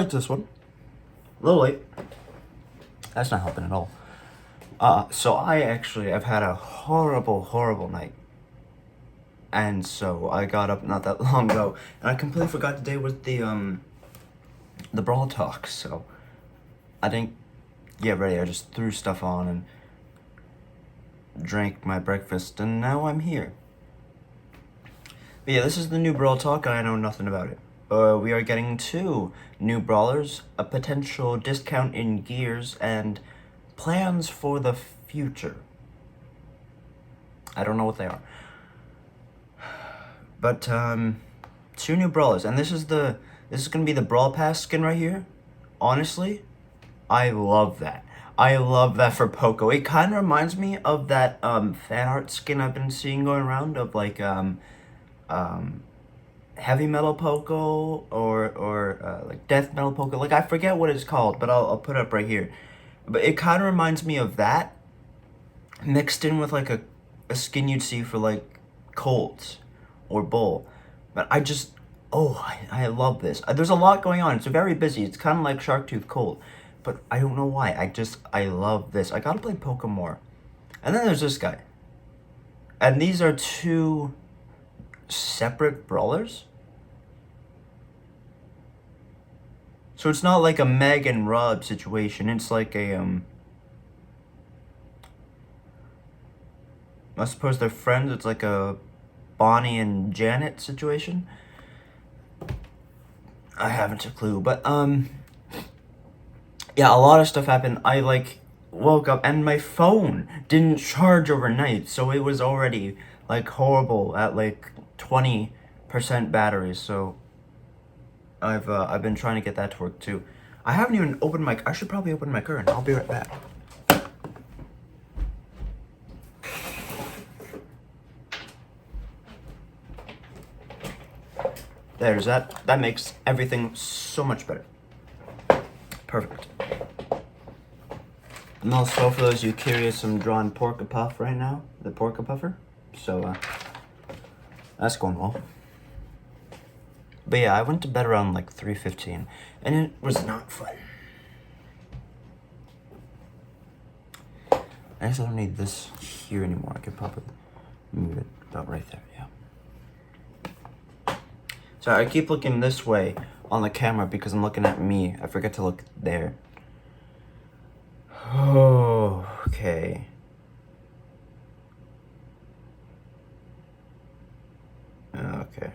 like this one. A little late. That's not helping at all. So I've had a horrible night. And so I got up not that long ago, and I completely forgot today was the Brawl Talk, so I didn't get ready. I just threw stuff on and drank my breakfast, and now I'm here. But yeah, this is the new Brawl Talk, and I know nothing about it. We are getting 2 new brawlers, a potential discount in gears, and plans for the future. I don't know what they are. But 2 new brawlers, and this is gonna be the Brawl Pass skin right here. Honestly, I love that. I love that for POCO. It kind of reminds me of that fan art skin I've been seeing going around of like heavy metal POCO or like death metal POCO. Like I forget what it's called, but I'll put it up right here. But it kind of reminds me of that mixed in with like a skin you'd see for like Colts or Bull. But I love this. There's a lot going on. It's very busy. It's kind of like Sharktooth Colt. But I don't know why. I love this. I gotta play POCO more. And then there's this guy. And these are 2 separate brawlers. So it's not like a Meg and Rob situation. It's like a I suppose they're friends. It's like a Bonnie and Janet situation. I haven't a clue, but yeah, a lot of stuff happened. I like woke up and my phone didn't charge overnight, so it was already like horrible at like 20% battery. So I've been trying to get that to work too. I haven't even opened I should probably open my current. I'll be right back. There's that. That makes everything so much better. Perfect. And also, for those of you curious, I'm drawing Porka Puff right now. The Porka Puffer. So, that's going well. But yeah, I went to bed around like 3:15. And it was not fun. I guess I don't need this here anymore. I could probably move it about right there, yeah. So I keep looking this way on the camera because I'm looking at me. I forget to look there. Oh, okay. Okay.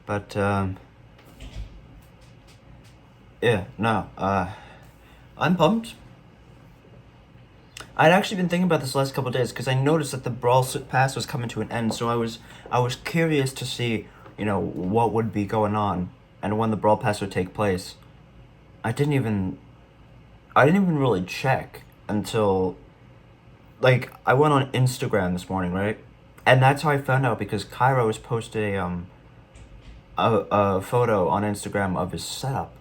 But, yeah, no, I'm pumped. I'd actually been thinking about this last couple of days because I noticed that the Brawl Pass was coming to an end, so I was curious to see, you know, what would be going on and when the Brawl Pass would take place. I didn't even really check until, like, I went on Instagram this morning, right? And that's how I found out because Kairos posted a photo on Instagram of his setup.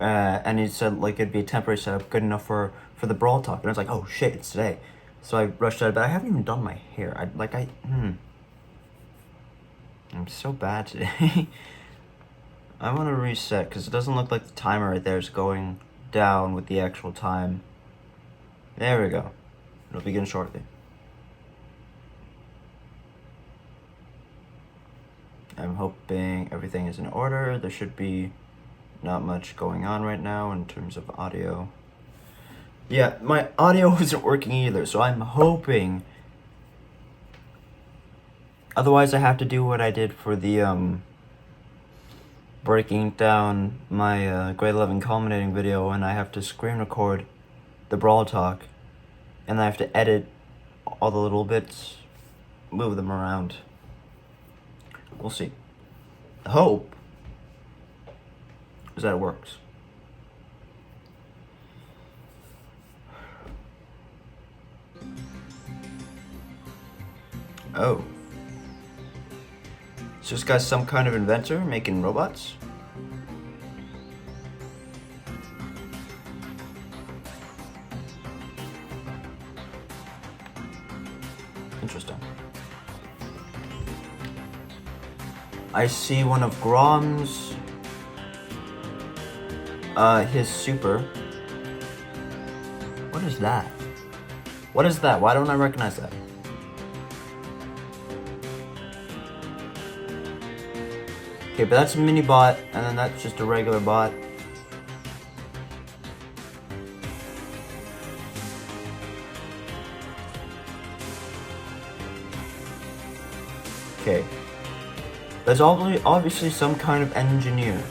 And he said like it'd be a temporary setup good enough for the Brawl Talk, and I was like, oh shit, it's today. So I rushed out of bed. I haven't even done my hair. I'm so bad today. I want to reset because it doesn't look like the timer right there is going down with the actual time. There we go. It'll begin shortly. I'm hoping everything is in order. There should be not much going on right now in terms of audio. Yeah, my audio isn't working either, so I'm hoping. Otherwise, I have to do what I did for the breaking down my grade 11 culminating video, and I have to screen record the Brawl Talk, and I have to edit all the little bits, move them around. We'll see. The hope is that it works. Oh. So this guy's some kind of inventor making robots? Interesting. I see one of Grom's, his super. What is that? What is that? Why don't I recognize that? Okay, but that's a mini bot, and then that's just a regular bot. Okay. There's obviously some kind of engineer.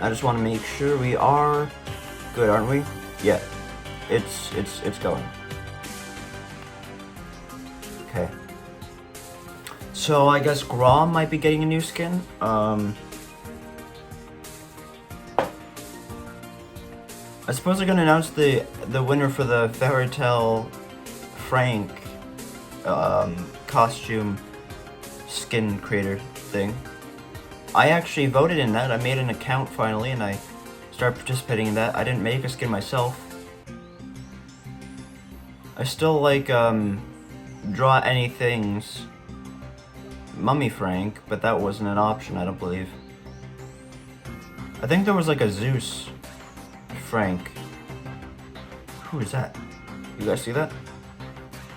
I just want to make sure we are good, aren't we? Yeah. It's going. Okay. So I guess Grom might be getting a new skin. I suppose they're gonna announce the winner for the Fairy Tale Frank costume skin creator thing. I actually voted in that. I made an account finally and I started participating in that. I didn't make a skin myself. I still like draw any things Mummy Frank, but that wasn't an option, I don't believe. I think there was like a Zeus Frank. Who is that? You guys see that?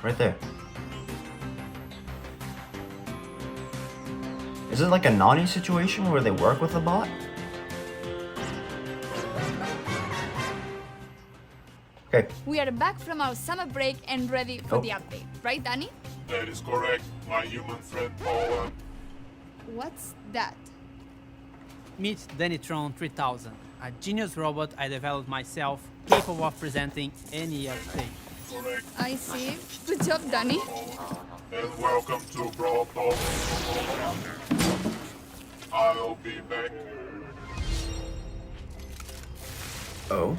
Right there. Is it like a Nani situation where they work with a bot? Okay. We are back from our summer break and ready for the update, right, Danny? That is correct, my human friend Paula. What's that? Meet Dannytron 3000, a genius robot I developed myself, capable of presenting any update. Correct. I see. Good job, Danny. And welcome to Brawl Stars. I'll be back. Oh.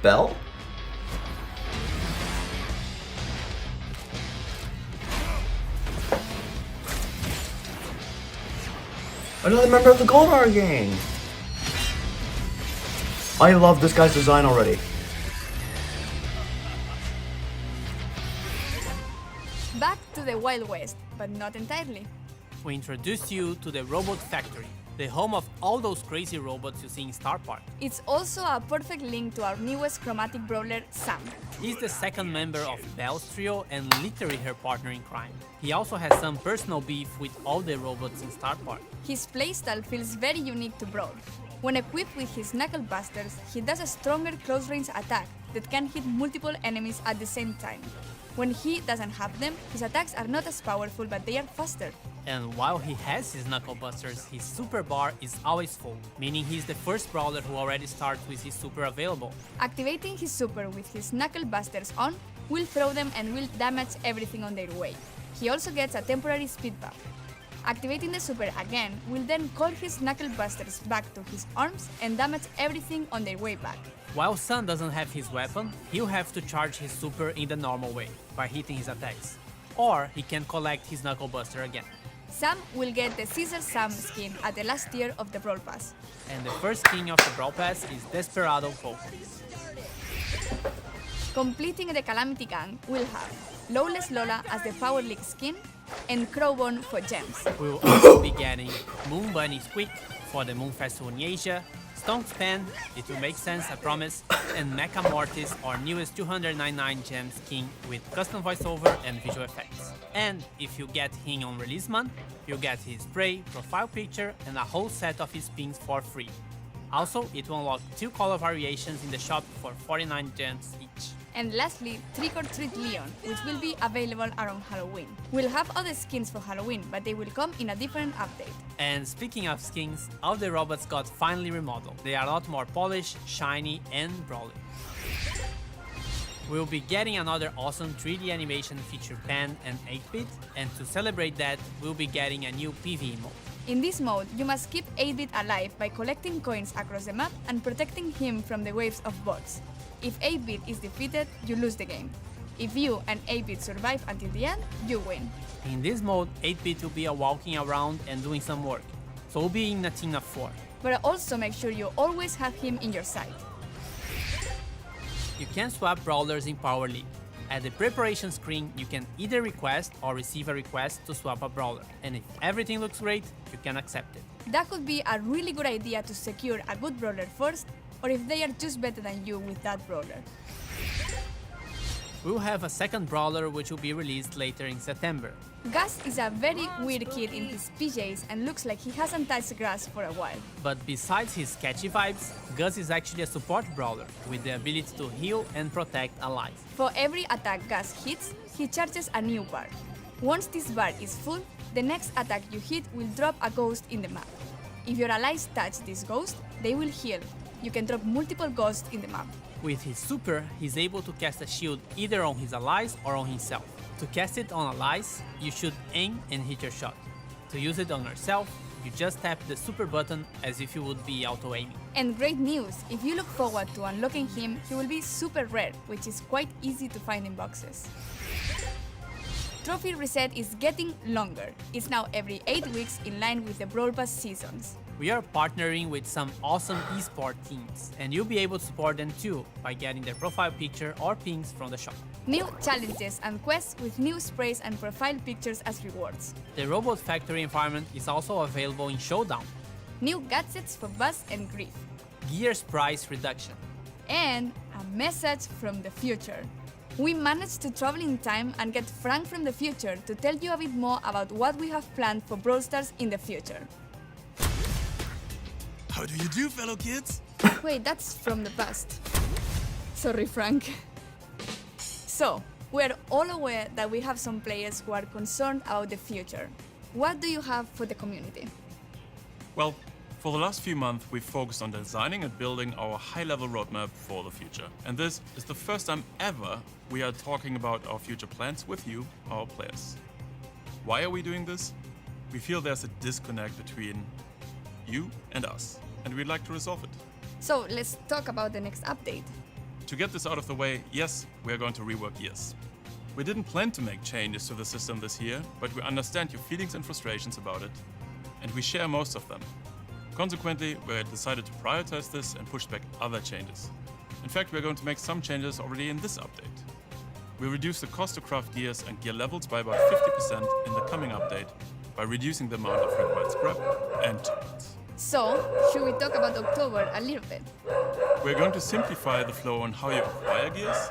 Bell? Another member of the Goldar gang! I love this guy's design already. Back to the Wild West, but not entirely. We introduce you to the Robot Factory, the home of all those crazy robots you see in Star Park. It's also a perfect link to our newest chromatic brawler, Sam. He's the second member of Belle's trio and literally her partner in crime. He also has some personal beef with all the robots in Star Park. His playstyle feels very unique to Brawl. When equipped with his Knuckle Busters, he does a stronger close-range attack that can hit multiple enemies at the same time. When he doesn't have them, his attacks are not as powerful, but they are faster. And while he has his Knuckle Busters, his super bar is always full, meaning he's the first brawler who already starts with his super available. Activating his super with his Knuckle Busters on will throw them and will damage everything on their way. He also gets a temporary speed buff. Activating the super again will then call his Knuckle Busters back to his arms and damage everything on their way back. While Sun doesn't have his weapon, he'll have to charge his super in the normal way, by hitting his attacks. Or he can collect his Knuckle Buster again. Sam will get the Caesar Sam skin at the last tier of the Brawl Pass. And the first king of the Brawl Pass is Desperado POCO. Completing the Calamity Gang will have LAWLESS LOLA as the Power League skin and Crowbone for gems. We will also be getting Moon Bunny SQUEAK for the Moon Festival in Asia, STONKS pen, it will make sense, I promise, and MECHA MORTIS, our newest 299 gem skin with custom voiceover and visual effects. And if you get him on release month, you'll get his spray, profile picture, and a whole set of his pins for free. Also, it will unlock 2 color variations in the shop for 49 gems each. And lastly, Trick or Treat Leon, which will be available around Halloween. We'll have other skins for Halloween, but they will come in a different update. And speaking of skins, all the robots got finally remodeled. They are a lot more polished, shiny, and brawly. We'll be getting another awesome 3D animation feature pen and 8-bit, and to celebrate that, we'll be getting a new PvE mode. In this mode, you must keep 8-bit alive by collecting coins across the map and protecting him from the waves of bots. If 8-bit is defeated, you lose the game. If you and 8-bit survive until the end, you win. In this mode, 8-bit will be walking around and doing some work, so we'll be in a team of 4. But also make sure you always have him in your sight. You can swap brawlers in Power League. At the preparation screen, you can either request or receive a request to swap a brawler, and if everything looks great, you can accept it. That could be a really good idea to secure a good brawler first, or if they are just better than you with that brawler. We'll have a second brawler which will be released later in September. Gus is a very weird kid in his PJs and looks like he hasn't touched grass for a while. But besides his catchy vibes, Gus is actually a support brawler with the ability to heal and protect allies. For every attack Gus hits, he charges a new bar. Once this bar is full, the next attack you hit will drop a ghost in the map. If your allies touch this ghost, they will heal. You can drop multiple ghosts in the map. With his super, he's able to cast a shield either on his allies or on himself. To cast it on allies, you should aim and hit your shot. To use it on yourself, you just tap the super button as if you would be auto-aiming. And great news, if you look forward to unlocking him, he will be super rare, which is quite easy to find in boxes. Trophy reset is getting longer. It's now every 8 weeks in line with the Brawl Pass seasons. We are partnering with some awesome esport teams, and you'll be able to support them too by getting their profile picture or pings from the shop. New challenges and quests with new sprays and profile pictures as rewards. The Robot Factory environment is also available in Showdown. New gadgets for Buzz and Grief. Gears price reduction. And a message from the future. We managed to travel in time and get Frank from the future to tell you a bit more about what we have planned for Brawl Stars in the future. How do you do, fellow kids? Wait, that's from the past. Sorry, Frank. So, we're all aware that we have some players who are concerned about the future. What do you have for the community? Well, for the last few months, we've focused on designing and building our high-level roadmap for the future. And this is the first time ever we are talking about our future plans with you, our players. Why are we doing this? We feel there's a disconnect between you and us, and we'd like to resolve it. So, let's talk about the next update. To get this out of the way, yes, we are going to rework Gears. We didn't plan to make changes to the system this year, but we understand your feelings and frustrations about it, and we share most of them. Consequently, we decided to prioritize this and push back other changes. In fact, we're going to make some changes already in this update. We reduce the cost to craft gears and gear levels by about 50% in the coming update by reducing the amount of required scrap and tokens. So, should we talk about October a little bit? We're going to simplify the flow on how you acquire gears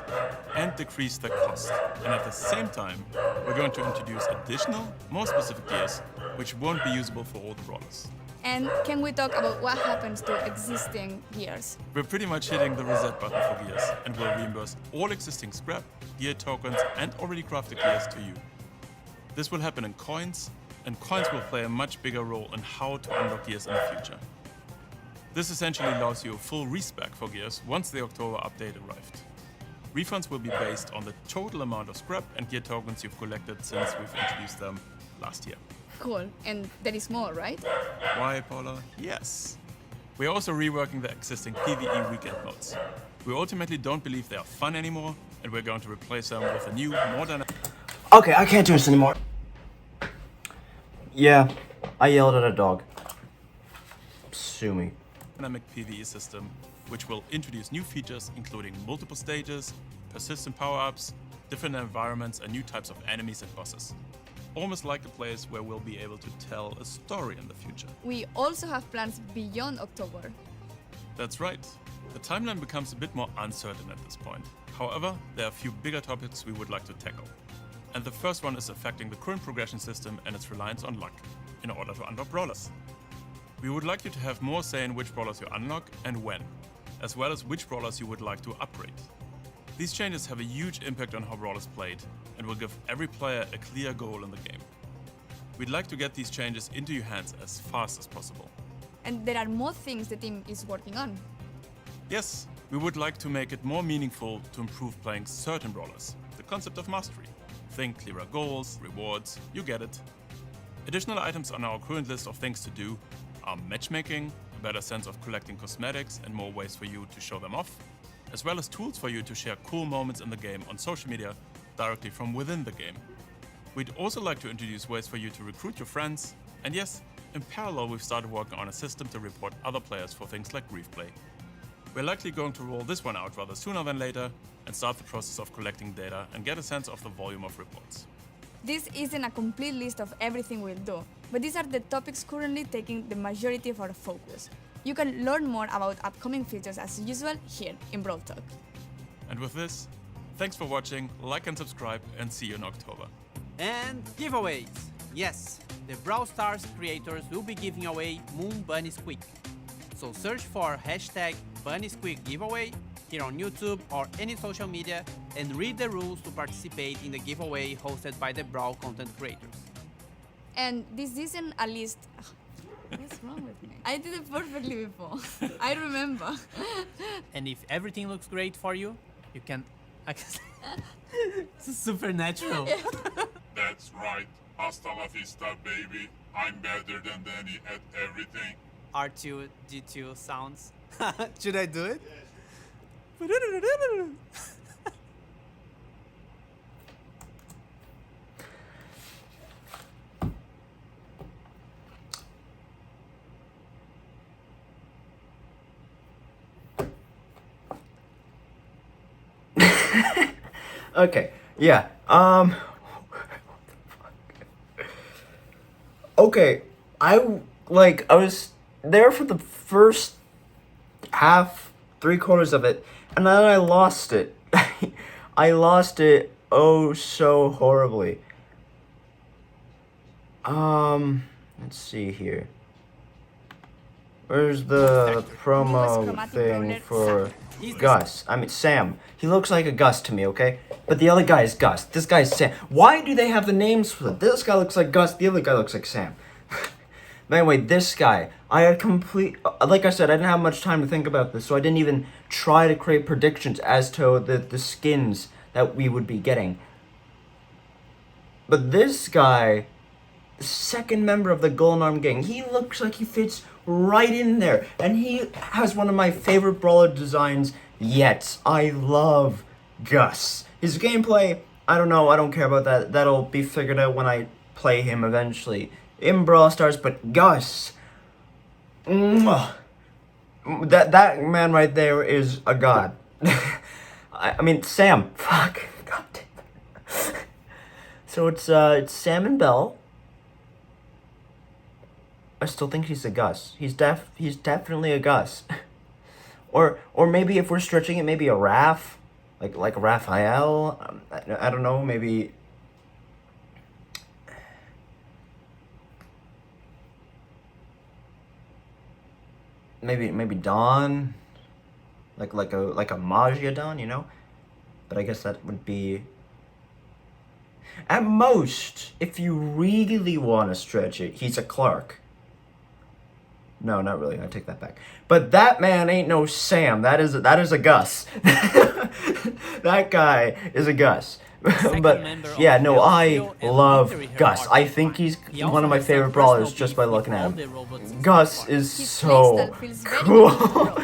and decrease the cost. And at the same time, we're going to introduce additional, more specific gears, which won't be usable for all the brawlers. And can we talk about what happens to existing gears? We're pretty much hitting the reset button for gears and will reimburse all existing scrap, gear tokens and already crafted gears to you. This will happen in coins, and coins will play a much bigger role in how to unlock gears in the future. This essentially allows you a full respec for gears once the October update arrived. Refunds will be based on the total amount of scrap and gear tokens you've collected since we've introduced them last year. Cool, and there is more, right? Why, Paula? Yes. We are also reworking the existing PvE weekend modes. We ultimately don't believe they are fun anymore, and we're going to replace them with a new, more dynamic... Okay, I can't do this anymore. Yeah, I yelled at a dog. Sue me. dynamic PvE system, which will introduce new features including multiple stages, persistent power-ups, different environments and new types of enemies and bosses. Almost like a place where we'll be able to tell a story in the future. We also have plans beyond October. That's right. The timeline becomes a bit more uncertain at this point. However, there are a few bigger topics we would like to tackle. And the first one is affecting the current progression system and its reliance on luck, in order to unlock brawlers. We would like you to have more say in which brawlers you unlock and when, as well as which brawlers you would like to upgrade. These changes have a huge impact on how brawlers played, and will give every player a clear goal in the game. We'd like to get these changes into your hands as fast as possible. And there are more things the team is working on. Yes, we would like to make it more meaningful to improve playing certain brawlers. The concept of mastery. Think clearer goals, rewards, you get it. Additional items on our current list of things to do are matchmaking, a better sense of collecting cosmetics and more ways for you to show them off, as well as tools for you to share cool moments in the game on social media directly from within the game. We'd also like to introduce ways for you to recruit your friends, and yes, in parallel we've started working on a system to report other players for things like grief play. We're likely going to roll this one out rather sooner than later and start the process of collecting data and get a sense of the volume of reports. This isn't a complete list of everything we'll do, but these are the topics currently taking the majority of our focus. You can learn more about upcoming features as usual here in Brawl Talk. And with this, thanks for watching, like and subscribe, and see you in October. And giveaways. Yes, the Brawl Stars creators will be giving away Moon Bunny Squeak. So search for hashtag Bunny Squeak giveaway here on YouTube or any social media and read the rules to participate in the giveaway hosted by the Brawl content creators. And this isn't a list. What's wrong with me? I did it perfectly before. I remember. And if everything looks great for you, you can... It's supernatural. That's right. Hasta la vista, baby. I'm better than Danny at everything. R2, D2 sounds. Should I do it? Okay, yeah, okay, I was there for the first half, 3/4 of it, and then I lost it. I lost it oh so horribly. Let's see here. Where's the promo thing for Gus? I mean, Sam. He looks like a Gus to me, okay? But the other guy is Gus. This guy is Sam. Why do they have the names for them? This guy looks like Gus. The other guy looks like Sam. But anyway, this guy. I had like I said, I didn't have much time to think about this, so I didn't even try to create predictions as to the skins that we would be getting. But this guy, the second member of the Golden Arm Gang, he looks like he fits right in there. And he has one of my favorite brawler designs yet. I love Gus. His gameplay, I don't know, I don't care about that. That'll be figured out when I play him eventually in Brawl Stars. But Gus, mwah, that man right there is a god. I mean, Sam. Fuck. God damn. So it's Sam and Belle. I still think he's a Gus. He's definitely a Gus. or maybe if we're stretching it, maybe a Raph, like Raphael. I don't know. Maybe Dawn, like a Magia Dawn, you know. But I guess that would be. At most, if you really want to stretch it, he's a Clark. No, not really. I take that back. But that man ain't no Sam. That is a Gus. That guy is a Gus. But yeah, no, I love Gus. I think he's one of my favorite brawlers just by looking at him. Gus is so cool.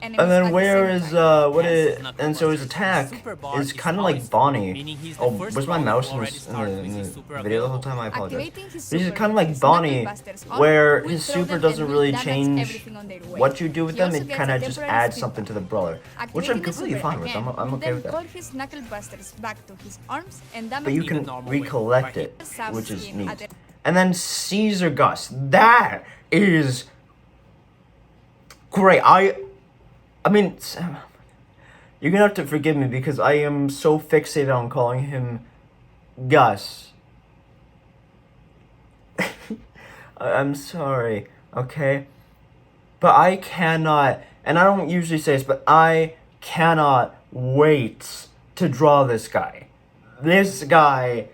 And then where is and so his attack is kind of like Bonnie. Oh, was my mouse in the video the whole time? I apologize. But he's kind of like Bonnie, where his super doesn't really change what you do with them. It kind of just adds something to the brawler, which I'm completely fine with. I'm okay with that. But you can recollect it, which is neat. And then Caesar Gus. That is great. I mean, Sam, you're gonna have to forgive me because I am so fixated on calling him Gus. I'm sorry, okay? But I cannot, and I don't usually say this, but I cannot wait to draw this guy. This guy,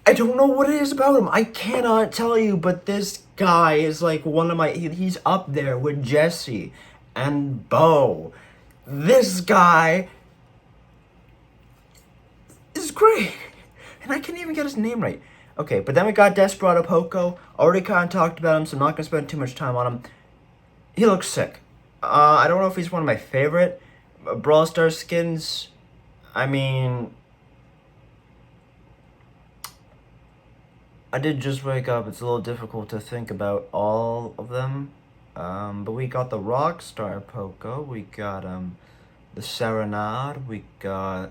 I don't know what it is about him. I cannot tell you, but this guy is like one of my, he's up there with Jesse and Bo. This guy is great. And I can't even get his name right. Okay, but then we got Desperado Poco. Already kind of talked about him, so I'm not going to spend too much time on him. He looks sick. I don't know if he's one of my favorite Brawl Stars skins. I mean, I did just wake up. It's a little difficult to think about all of them But we got the Rockstar Poco. We got the Serenade. We got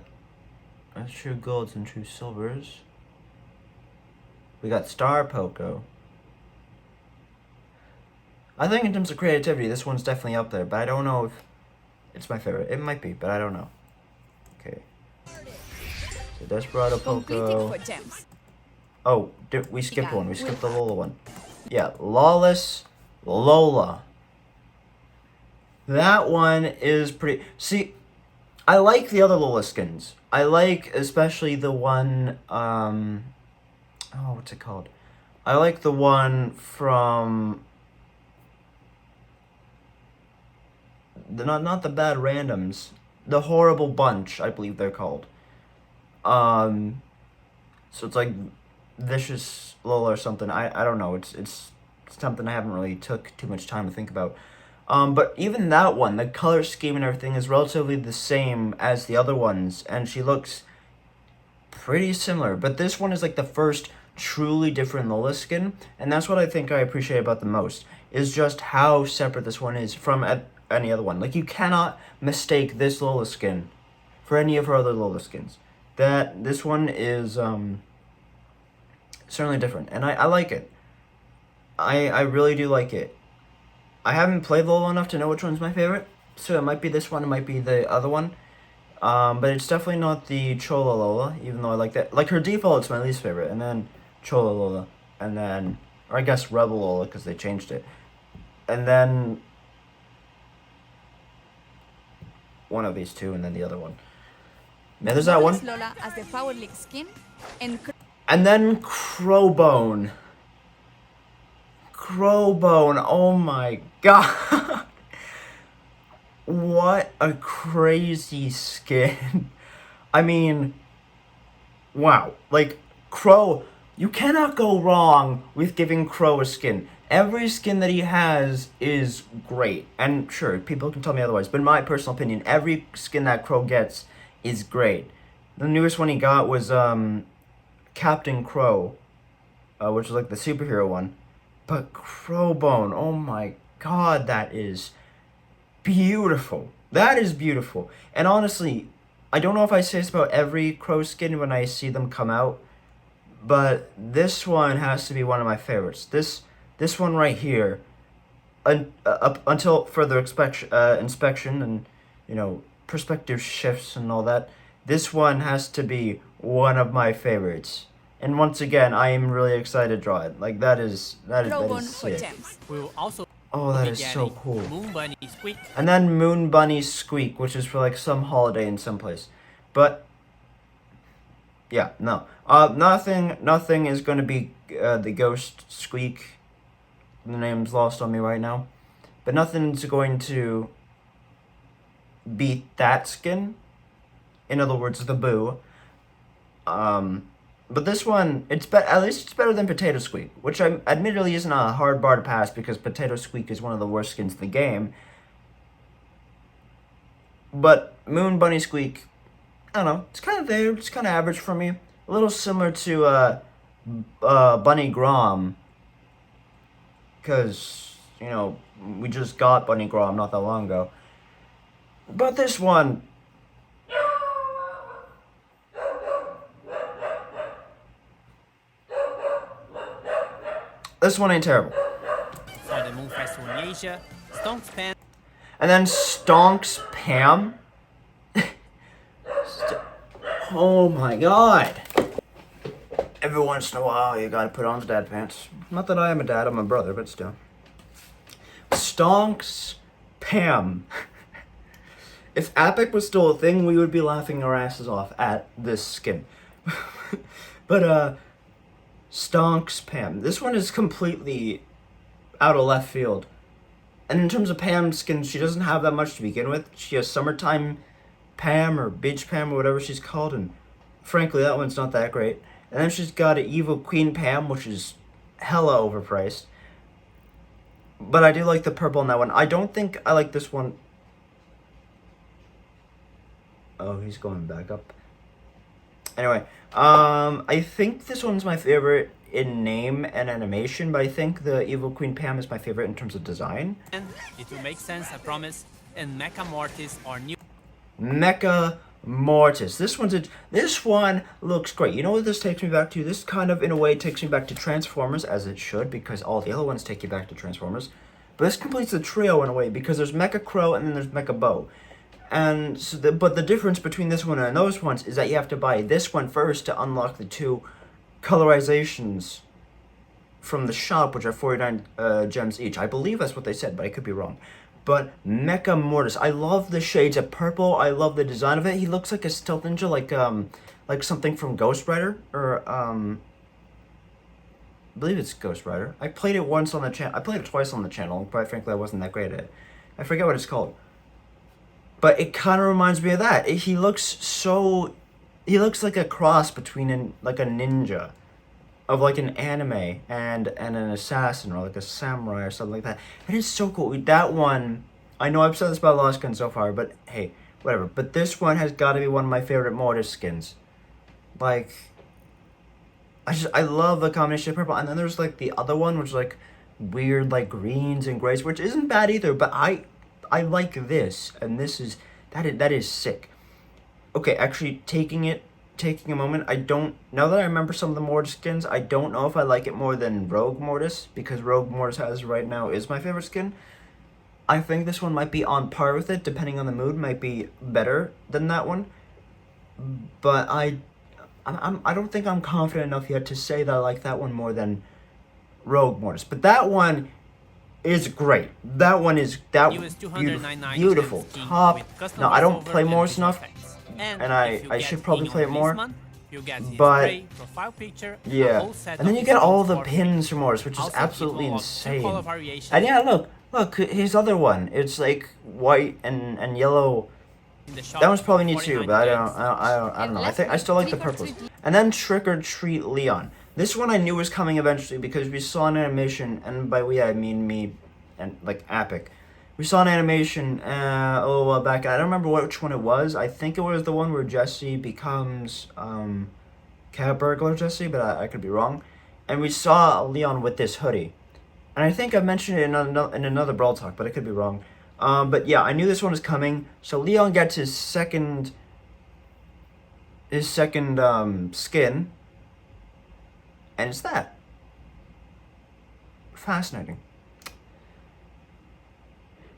true golds and true silvers. We got Star Poco. I think in terms of creativity, this one's definitely up there, but I don't know if it's my favorite. It might be, but I don't know. Okay. So Desperado Completing Poco. for gems. Oh, we skipped one. We skipped the Lola one. Yeah, Lawless Lola. That one is pretty... See, I like the other Lola skins. I like especially the one... Oh, what's it called? I like the one from... Not the bad randoms. The horrible bunch, I believe they're called. So it's like Vicious Lola or something. I don't know. It's something I haven't really took too much time to think about. But even that one, the color scheme and everything is relatively the same as the other ones, and she looks pretty similar. But this one is like the first truly different Lola skin, and that's what I think I appreciate about the most, is just how separate this one is from any other one. Like, you cannot mistake this Lola skin for any of her other Lola skins. This one is certainly different, and I like it. I really do like it. I haven't played Lola enough to know which one's my favorite, so it might be this one, it might be the other one. But it's definitely not the Chola Lola, even though I like that. Like, her default, it's my least favorite, and then Chola Lola, and then, or I guess Rebel Lola, because they changed it. And then one of these two, and then the other one. Now there's that one. Lola as the Power League skin, And then Crowbone. Crowbone, oh my god. What a crazy skin. I mean, wow. Like, Crow, you cannot go wrong with giving Crow a skin. Every skin that he has is great. And sure, people can tell me otherwise, but in my personal opinion, every skin that Crow gets is great. The newest one he got was Captain Crow, which is like the superhero one. But Crowbone, oh my god, that is beautiful. That is beautiful. And honestly, I don't know if I say this about every Crow skin when I see them come out, but this one has to be one of my favorites. This one right here, up until further inspection and, you know, perspective shifts and all that, this one has to be one of my favorites. And once again, I am really excited to draw it. Like, that is sick. We will also Oh, that be is so getting cool. Moon Bunny Squeak. And then Moon Bunny Squeak, which is for like some holiday in some place. But yeah, no. Nothing is going to be the Ghost Squeak. The name's lost on me right now. But nothing's going to beat that skin. In other words, the Boo. But this one, at least it's better than Potato Squeak, which admittedly isn't a hard bar to pass because Potato Squeak is one of the worst skins in the game. But Moon Bunny Squeak, I don't know, it's kind of there, it's kind of average for me. A little similar to Bunny Grom, because, you know, we just got Bunny Grom not that long ago. But this one... This one ain't terrible. For the Moon Festival in Asia, Stonks Pan. And then Stonks Pam. Oh my god. Every once in a while, you gotta put on the dad pants. Not that I am a dad, I'm a brother, but still. Stonks Pam. If Epic was still a thing, we would be laughing our asses off at this skin. But, Stonks Pam. This one is completely out of left field. And in terms of Pam's skin, she doesn't have that much to begin with. She has Summertime Pam or Beach Pam or whatever she's called, and frankly, that one's not that great. And then she's got an Evil Queen Pam, which is hella overpriced. But I do like the purple in that one. I don't think I like this one. Oh, he's going back up. Anyway, I think this one's my favorite, in name and animation, but I think the Evil Queen Pam is my favorite in terms of design. And it will make sense, I promise. And Mecha Mortis are new. Mecha Mortis. This one looks great. You know what this takes me back to? This kind of, in a way, takes me back to Transformers, as it should, because all the other ones take you back to Transformers. But this completes the trio in a way, because there's Mecha Crow and then there's Mecha Bow. And so but the difference between this one and those ones is that you have to buy this one first to unlock the two colorizations from the shop, which are 49 gems each. I believe that's what they said, but I could be wrong. But Mecha Mortis, I love the shades of purple. I love the design of it. He looks like a stealth ninja, like something from Ghost Rider, or I believe it's Ghost Rider. I played it once on the channel. I played it twice on the channel. Quite frankly, I wasn't that great at it. I forget what it's called. But it kind of reminds me of that. He looks like a cross between like a ninja, of like an anime and an assassin, or like a samurai or something like that. And it's so cool. That one, I know I've said this about Lost Gun so far, but hey, whatever. But this one has got to be one of my favorite Mortis skins. Like, I love the combination of purple. And then there's like the other one, which is like weird like greens and grays, which isn't bad either, but I like this, and that is sick. Okay, actually taking a moment, now that I remember some of the Mortis skins, I don't know if I like it more than Rogue Mortis, because Rogue Mortis as right now is my favorite skin. I think this one might be on par with it, depending on the mood, might be better than that one. But I don't think I'm confident enough yet to say that I like that one more than Rogue Mortis. But that one is great. That one is beautiful. Top. Now I don't play Mortis enough, and I should probably play it more. But yeah, and then you get all the pins from Mortis, which is absolutely insane. And yeah, look, his other one. It's like white and yellow. That one's probably neat too, but I don't know. I still like the purples. And then Trick or Treat Leon. This one I knew was coming eventually because we saw an animation, and by we I mean me, and like Epic. We saw an animation a little while back. I don't remember which one it was. I think it was the one where Jesse becomes Cat Burglar Jesse, but I could be wrong. And we saw Leon with this hoodie, and I think I mentioned it in another Brawl Talk, but I could be wrong. But yeah, I knew this one was coming. So Leon gets his second skin. And it's that. Fascinating.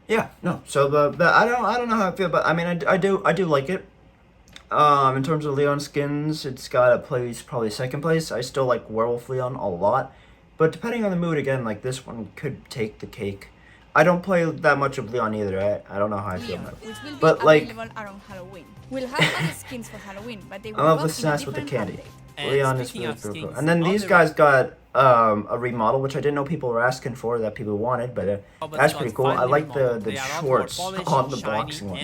Yeah, no. So the I don't know how I feel, but I mean I do like it. In terms of Leon skins, it's got a place, probably second place. I still like Werewolf Leon a lot, but depending on the mood, again, like this one could take the cake. I don't play that much of Leon either. I don't know how I feel about it. But like, around Halloween. We'll have other skins for Halloween, but they will I love come the in a sass with the different candy. update. Leon is really cool. And then these guys got a remodel, which I didn't know people were asking for, that people wanted, but that's pretty cool. I like the shorts on the boxing one.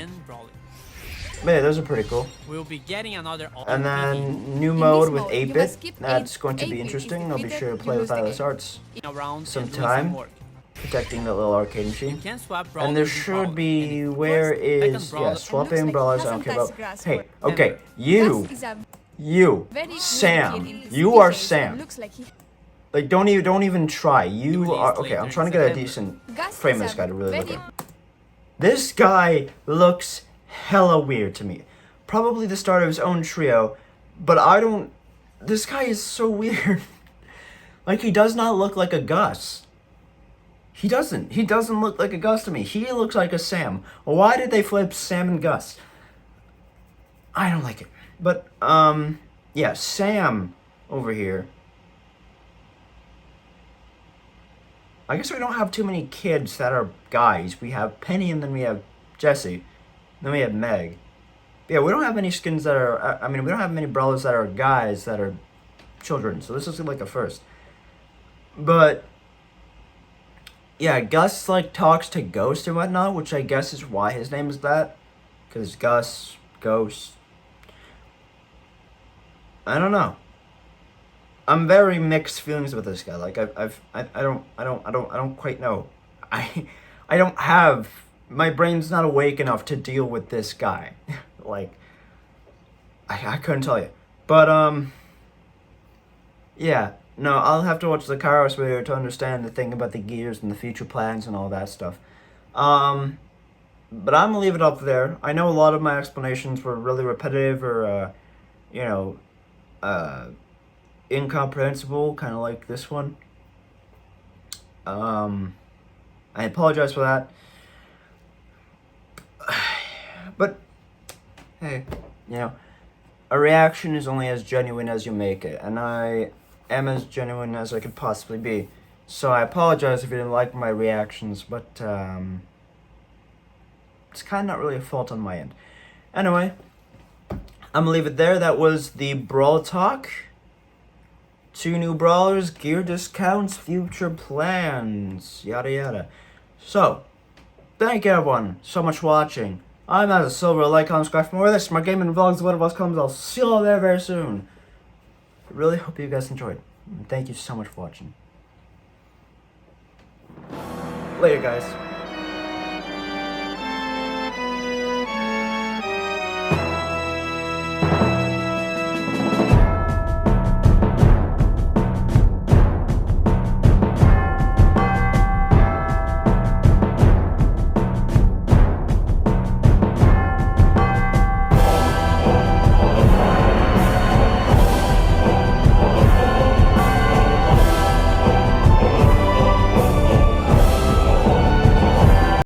But yeah, those are pretty cool. We'll be getting another and then new mode with 8-bit. That's going to be interesting. I'll be sure to play with LAWLESS Arts sometime. Protecting the little arcade machine. And there should be, where is, yeah, swapping brawlers, I don't care about. Hey, okay, you, Sam, you are Sam. Like, don't even try. You are, okay, I'm trying to get a decent frame of this guy to really look at. This guy looks hella weird to me. Probably the start of his own trio, but this guy is so weird. Like, he does not look like a Gus. He doesn't look like a Gus to me. He looks like a Sam. Why did they flip Sam and Gus? I don't like it. But, yeah, Sam over here. I guess we don't have too many kids that are guys. We have Penny and then we have Jesse. Then we have Meg. Yeah, we don't have any skins that are, we don't have many brawlers that are guys that are children. So this is like a first. But yeah, Gus like talks to Ghost and whatnot, which I guess is why his name is that, because Gus, Ghost. I don't know. I'm very mixed feelings with this guy. Like I don't quite know. I don't have, my brain's not awake enough to deal with this guy. Like I couldn't tell you, but yeah. No, I'll have to watch the Kairos video to understand the thing about the gears and the future plans and all that stuff. But I'm gonna leave it up there. I know a lot of my explanations were really repetitive or, you know, incomprehensible, kind of like this one. I apologize for that. But, hey, you know, a reaction is only as genuine as you make it, and I am as genuine as I could possibly be. So I apologize if you didn't like my reactions, but it's kind of not really a fault on my end. Anyway, I'm gonna leave it there. That was the Brawl Talk. 2 new brawlers, gear discounts, future plans, yada yada. So, thank you everyone so much for watching. I'm as a silver, like, comment, subscribe for more of this. My gaming vlogs, whatever else comes, I'll see you all very, very soon. I really hope you guys enjoyed. And thank you so much for watching. Later, guys.